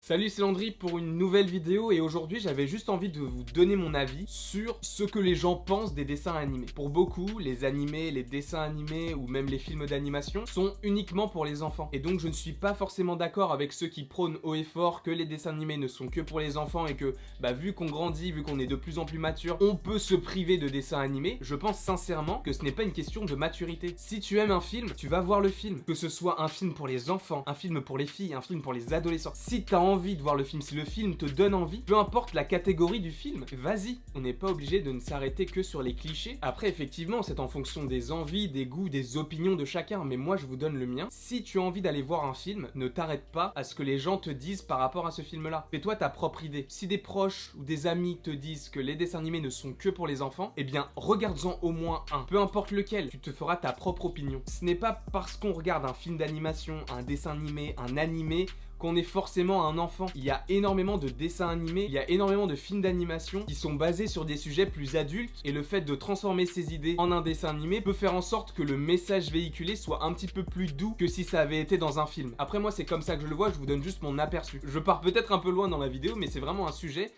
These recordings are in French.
Salut, c'est Landry pour une nouvelle vidéo et aujourd'hui j'avais juste envie de vous donner mon avis sur ce que les gens pensent des dessins animés. Pour beaucoup, les animés, les dessins animés ou même les films d'animation sont uniquement pour les enfants. Et donc je ne suis pas forcément d'accord avec ceux qui prônent haut et fort que les dessins animés ne sont que pour les enfants et que vu qu'on grandit, vu qu'on est de plus en plus mature, on peut se priver de dessins animés. Je pense sincèrement que ce n'est pas une question de maturité. Si tu aimes un film, tu vas voir le film. Que ce soit un film pour les enfants, un film pour les filles, un film pour les adolescents. Si t'as envie de voir le film, si le film te donne envie, peu importe la catégorie du film, vas-y. On n'est pas obligé de ne s'arrêter que sur les clichés. Après, effectivement, c'est en fonction des envies, des goûts, des opinions de chacun, mais moi je vous donne le mien. Si tu as envie d'aller voir un film, ne t'arrête pas à ce que les gens te disent par rapport à ce film-là. Fais-toi ta propre idée. Si des proches ou des amis te disent que les dessins animés ne sont que pour les enfants, eh bien, regarde-en au moins un. Peu importe lequel, tu te feras ta propre opinion. Ce n'est pas parce qu'on regarde un film d'animation, un dessin animé, un animé, qu'on est forcément un enfant. Il y a énormément de dessins animés, il y a énormément de films d'animation qui sont basés sur des sujets plus adultes et le fait de transformer ces idées en un dessin animé peut faire en sorte que le message véhiculé soit un petit peu plus doux que si ça avait été dans un film. Après moi c'est comme ça que je le vois, je vous donne juste mon aperçu. Je pars peut-être un peu loin dans la vidéo mais c'est vraiment un sujet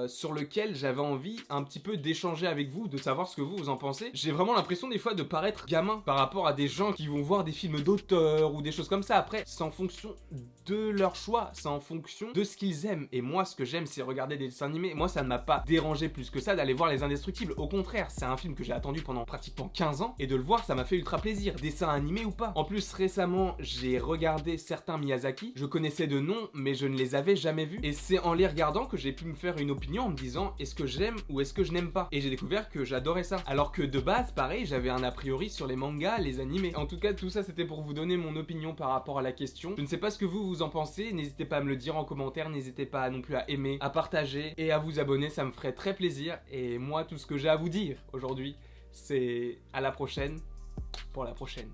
sur lequel j'avais envie un petit peu d'échanger avec vous, de savoir ce que vous en pensez. J'ai vraiment l'impression des fois de paraître gamin par rapport à des gens qui vont voir des films d'auteur ou des choses comme ça. Après, c'est en fonction de leur choix, c'est en fonction de ce qu'ils aiment. Et moi, ce que j'aime, c'est regarder des dessins animés. Moi, ça ne m'a pas dérangé plus que ça d'aller voir Les Indestructibles. Au contraire, c'est un film que j'ai attendu pendant pratiquement 15 ans et de le voir, ça m'a fait ultra plaisir. Dessin animé ou pas. En plus, récemment, j'ai regardé certains Miyazaki. Je connaissais de nom, mais je ne les avais jamais vus. Et c'est en les regardant que j'ai pu me faire une opinion en me disant est-ce que j'aime ou est-ce que je n'aime pas. Et j'ai découvert que j'adorais ça. Alors que de base, pareil, j'avais un a priori sur les mangas, les animés. En tout cas, tout ça c'était pour vous donner mon opinion par rapport à la question. Je ne sais pas ce que vous en pensez, n'hésitez pas à me le dire en commentaire, n'hésitez pas non plus à aimer, à partager et à vous abonner, ça me ferait très plaisir. Et moi, tout ce que j'ai à vous dire aujourd'hui, c'est à la prochaine pour la prochaine.